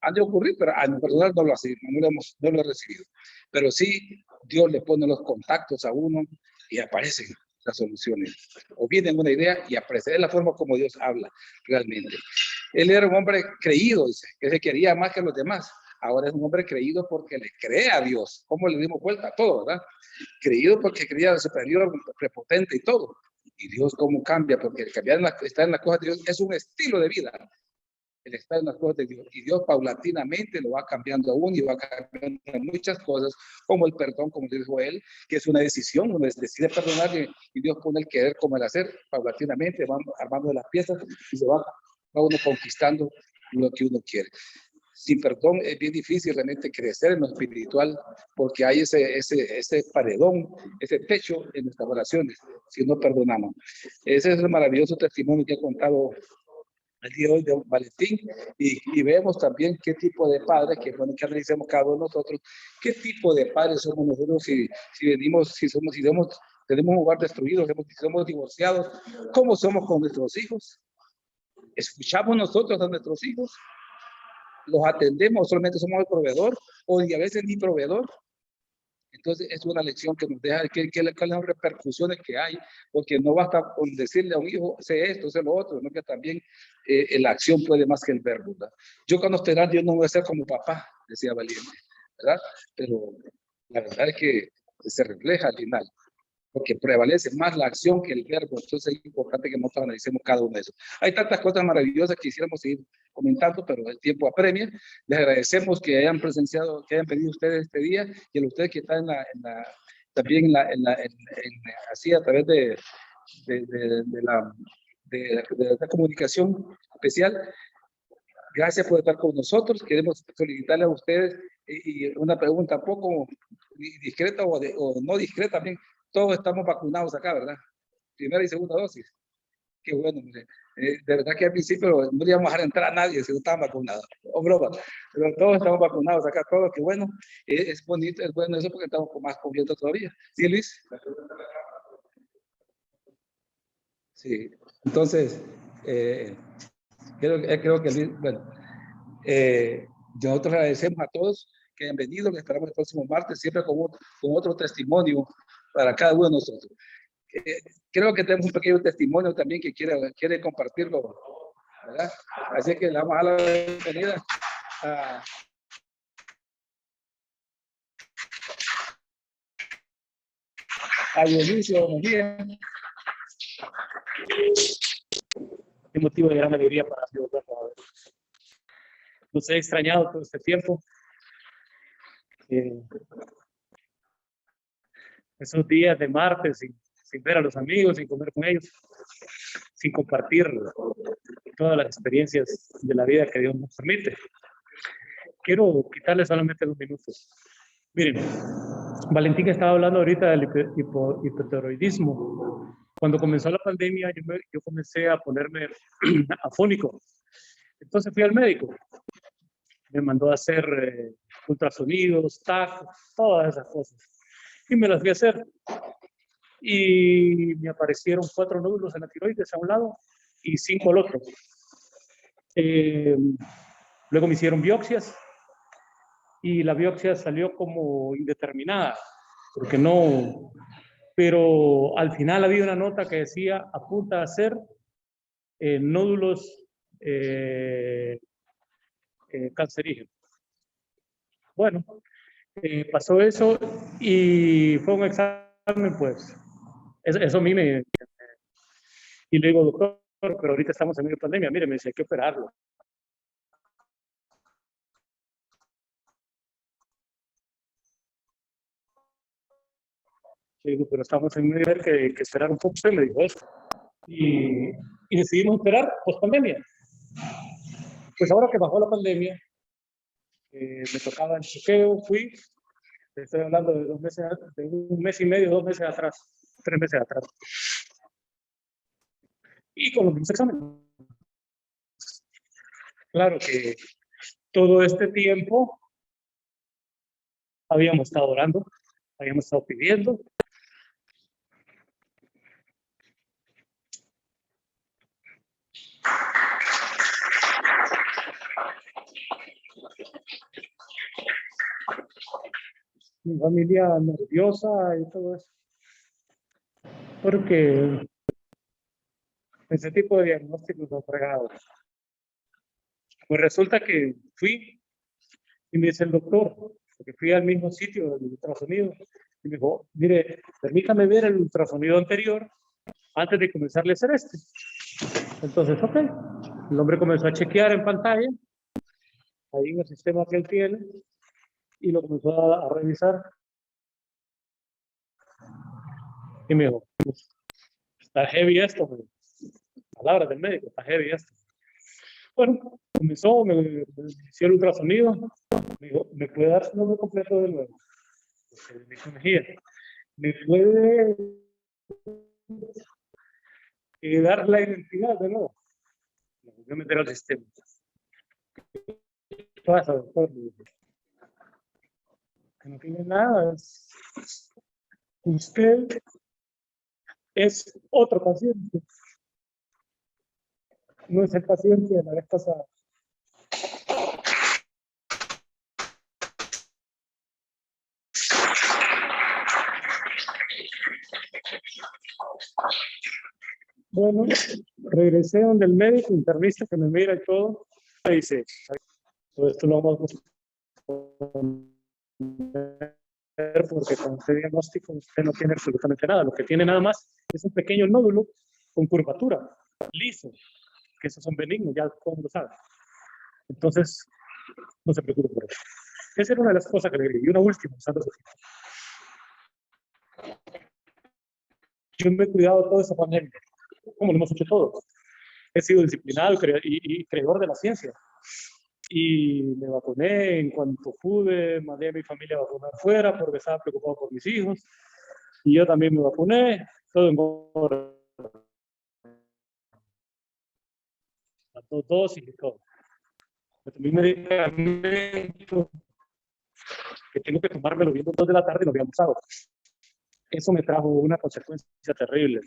han de ocurrir, pero a mi personal no lo así, no lo he recibido. Pero sí, Dios le pone los contactos a uno y aparecen las soluciones. O viene una idea y aparece. Es la forma como Dios habla realmente. Él era un hombre creído, dice, que se quería más que los demás. Ahora es un hombre creído porque le cree a Dios. ¿Cómo le dimos vuelta a todo, verdad? Creído porque creía al superior, prepotente y todo. Y Dios cómo cambia, porque el cambiar estar en las cosas de Dios es un estilo de vida. El estar en las cosas de Dios. Y Dios paulatinamente lo va cambiando aún y va cambiando muchas cosas, como el perdón, como dijo él, que es una decisión, uno decide perdonar y Dios pone el querer como el hacer, paulatinamente, va armando las piezas y se va uno conquistando lo que uno quiere. Sin perdón es bien difícil realmente crecer en lo espiritual porque hay ese paredón, ese techo en nuestras oraciones, si no perdonamos. Ese es el maravilloso testimonio que ha contado el día de hoy de Valentín, y vemos también qué tipo de padres, que bueno, que analicemos cada uno de nosotros, qué tipo de padres somos nosotros si tenemos un hogar destruido, si somos divorciados, cómo somos con nuestros hijos, escuchamos nosotros a nuestros hijos, los atendemos, solamente somos el proveedor, o y a veces ni proveedor. Entonces es una lección que nos deja cuáles son las repercusiones que hay, porque no basta con decirle a un hijo, sé esto, sé lo otro, sino que también la acción puede más que el verbo, ¿verdad? Yo cuando esté grande, yo no voy a ser como papá, decía Valiente, ¿verdad? Pero la verdad es que se refleja al final, porque prevalece más la acción que el verbo. Entonces es importante que nosotros analicemos cada uno de esos. Hay tantas cosas maravillosas que quisiéramos seguir comentando, pero el tiempo apremia. Les agradecemos que hayan presenciado, que hayan pedido ustedes este día, y a ustedes que están también así a través de la comunicación especial. Gracias por estar con nosotros. Queremos solicitarles a ustedes y una pregunta un poco discreta o no discreta también. Todos estamos vacunados acá, ¿verdad? Primera y segunda dosis. Qué bueno, mire. De verdad que al principio no íbamos a dejar entrar a nadie si no estaban vacunados. O broma. Pero todos estamos vacunados acá, todos. Qué bueno. Es bonito, es bueno eso porque estamos más contentos todavía. ¿Sí, Luis? Sí. Entonces, creo que Luis, bueno, nosotros agradecemos a todos que hayan venido. Les esperamos el próximo martes, siempre con otro testimonio para cada uno de nosotros. Creo que tenemos un pequeño testimonio también que quiere compartirlo, ¿verdad? Así que le damos a la bienvenida a Dionisio Mejía. Es motivo de gran alegría para mí volverlo a ver. Los he extrañado todo este tiempo. Esos días de martes sin ver a los amigos, sin comer con ellos, sin compartir todas las experiencias de la vida que Dios nos permite. Quiero quitarles solamente 2 minutos. Miren, Valentín estaba hablando ahorita del hipotiroidismo. Cuando comenzó la pandemia, yo comencé a ponerme afónico. Entonces fui al médico. Me mandó a hacer ultrasonidos, TAC, todas esas cosas. Y me las fui a hacer. Y me aparecieron 4 nódulos en la tiroides a un lado y 5 al otro. Luego me hicieron biopsias y la biopsia salió como indeterminada, porque no, pero al final había una nota que decía apunta a ser nódulos cancerígenos. Bueno, pasó eso y fue un examen, pues, eso a mí y le digo, doctor, pero ahorita estamos en medio de pandemia, mire, me dice, hay que operarlo. Le digo, pero estamos en un nivel que esperar un poco. Usted me dijo eso. Y decidimos esperar post-pandemia. Pues ahora que bajó la pandemia, me tocaba el chequeo, fui. Estoy hablando de 2 meses, de 1 mes y medio, 2 meses atrás, 3 meses atrás. Y con los mismos exámenes. Claro que todo este tiempo habíamos estado orando, habíamos estado pidiendo. Mi familia nerviosa y todo eso. Porque ese tipo de diagnósticos son fregados. Pues resulta que fui y me dice el doctor, porque fui al mismo sitio del ultrasonido, y me dijo, mire, permítame ver el ultrasonido anterior antes de comenzarle a hacer este. Entonces, ok, el hombre comenzó a chequear en pantalla, ahí en el sistema que él tiene, y lo comenzó a revisar. Y me dijo, está heavy esto, palabras del médico, está heavy esto. Bueno, comenzó, me hizo el ultrasonido, me dijo, ¿me puede dar su nombre completo de nuevo? ¿Me puede dar la identidad de nuevo? Me voy a meter al sistema. ¿Qué pasa, doctor? Que no tiene nada. Usted es otro paciente. No es el paciente de la vez pasada. Bueno, regresé donde el médico internista que me mira y todo, me dice, todo esto lo vamos a ver porque con este diagnóstico usted no tiene absolutamente nada. Lo que tiene nada más es un pequeño nódulo con curvatura, liso, que esos son benignos, ya todo el mundo sabe. Entonces, no se preocupe por eso. Esa era una de las cosas que le dije. Y una última, usando su tiempo. Yo me he cuidado toda esa pandemia, como lo hemos hecho todos. He sido disciplinado y creador de la ciencia. Y me vacuné en cuanto pude, mandé a mi familia a vacunar fuera porque estaba preocupado por mis hijos. Y yo también me vacuné, todo en orden. Las 2 dosis y todo. Me tomé un medicamento que tengo que tomármelo bien 2 de la tarde y no había almorzado. Eso me trajo una consecuencia terrible.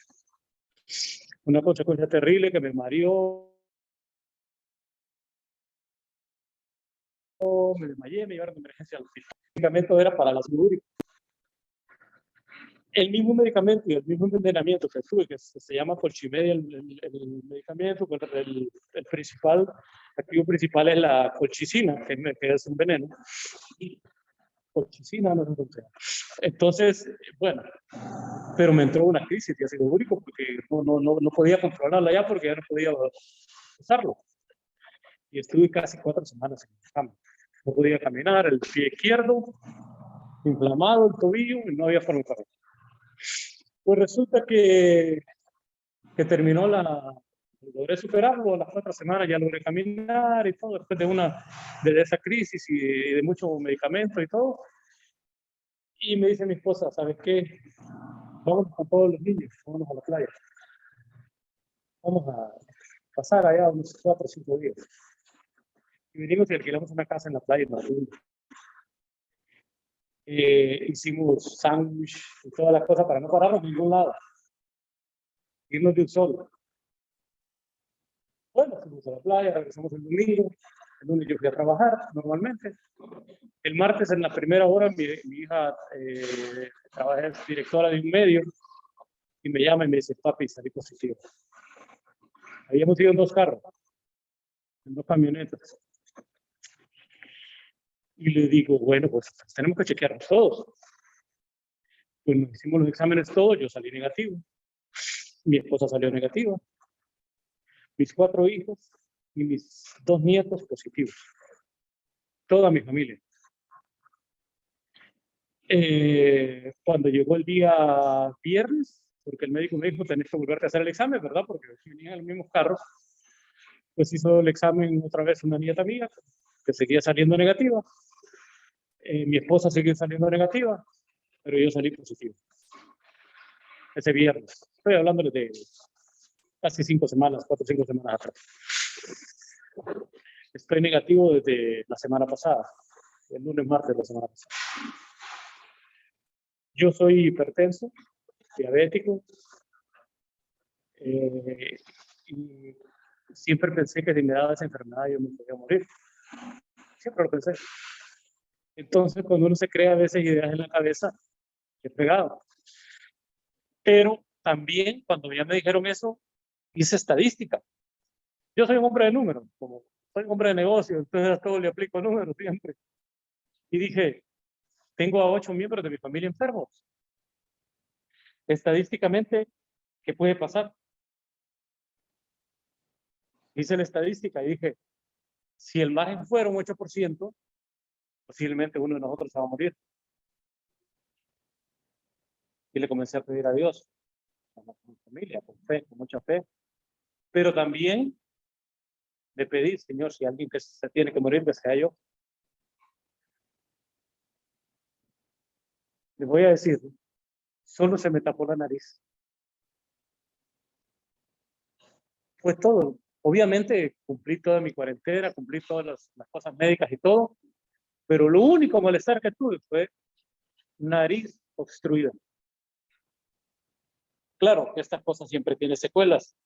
Una consecuencia terrible que me mareó, me desmayé, me llevaron de emergencia al hospital. El medicamento era para las úricas. El mismo medicamento y el mismo envenenamiento que tuve, que se llama colchimedia, el medicamento, el principal, activo principal es la colchicina, que es un veneno. Y colchicina, no sé cómo se llama. Entonces, bueno, pero me entró una crisis de ácido úrico porque no podía controlarla ya porque ya no podía usarlo. Y estuve casi 4 semanas en la cama. No podía caminar, el pie izquierdo, inflamado, el tobillo, y no había forma de caminar. Pues resulta que terminó logré superarlo, a las 4 semanas ya logré caminar y todo, después de esa crisis y de mucho medicamento y todo. Y me dice mi esposa, ¿sabes qué? Vamos con todos los niños, vamos a la playa. Vamos a pasar allá unos 4 o 5 días. Y venimos y alquilamos una casa en la playa en Madrid. Hicimos sándwich y todas las cosas para no pararnos en ningún lado. Irnos de un solo. Bueno, fuimos a la playa, regresamos el domingo. El lunes yo fui a trabajar normalmente. El martes en la primera hora mi hija trabaja, es directora de un medio y me llama y me dice, papi, salí positivo. Habíamos ido en 2 carros, en 2 camionetas. Y le digo, bueno, pues tenemos que chequearnos todos. Pues nos hicimos los exámenes todos, yo salí negativo. Mi esposa salió negativa. Mis 4 hijos y mis 2 nietos positivos. Toda mi familia. Cuando llegó el día viernes, porque el médico me dijo, tenés que volverte a hacer el examen, ¿verdad? Porque venían en los mismos carros. Pues hizo el examen otra vez una nieta mía, que seguía saliendo negativa. Mi esposa seguía saliendo negativa, pero yo salí positivo. Ese viernes. Estoy hablándoles de casi 5 semanas, 4 o 5 semanas atrás. Estoy negativo desde la semana pasada, el lunes, martes de la semana pasada. Yo soy hipertenso, diabético, y siempre pensé que si me daba esa enfermedad yo me podía morir. Siempre lo pensé. Entonces, cuando uno se crea a veces ideas en la cabeza, es pegado. Pero también, cuando ya me dijeron eso, hice estadística. Yo soy un hombre de números, como soy un hombre de negocio, entonces a todo le aplico números siempre. Y dije, tengo a 8 miembros de mi familia enfermos. Estadísticamente, ¿qué puede pasar? Hice la estadística y dije, si el margen fuera un 8%, posiblemente uno de nosotros se va a morir. Y le comencé a pedir a Dios, a mi familia, con fe, con mucha fe. Pero también le pedí, Señor, si alguien que se tiene que morir, que sea yo. Les voy a decir, solo se me tapó la nariz. Fue todo. Obviamente cumplí toda mi cuarentena, cumplí todas las cosas médicas y todo, pero lo único malestar que tuve fue nariz obstruida. Claro que estas cosas siempre tienen secuelas.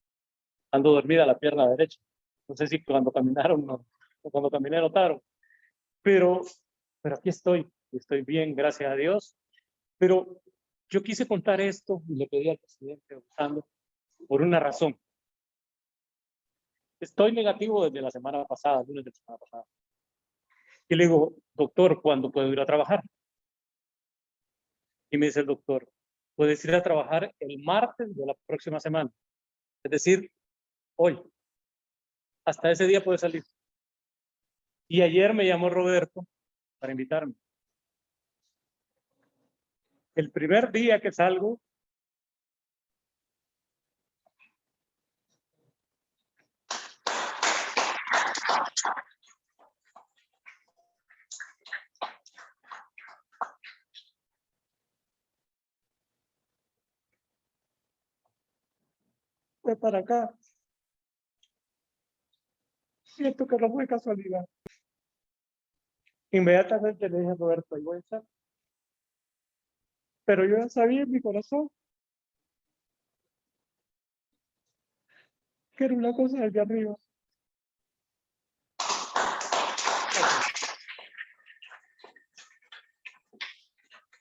Ando dormida la pierna derecha. No sé si cuando caminaron o cuando caminé notaron. Pero aquí estoy bien, gracias a Dios. Pero yo quise contar esto y le pedí al presidente Orlando por una razón. Estoy negativo desde la semana pasada, lunes de la semana pasada. Y le digo, doctor, ¿cuándo puedo ir a trabajar? Y me dice el doctor, puedes ir a trabajar el martes de la próxima semana. Es decir, hoy. Hasta ese día puedes salir. Y ayer me llamó Roberto para invitarme. El primer día que salgo, fue para acá. Siento que no fue casualidad. Inmediatamente le dije a Roberto, ahí voy a estar. Pero yo ya sabía en mi corazón que era una cosa de allá arriba.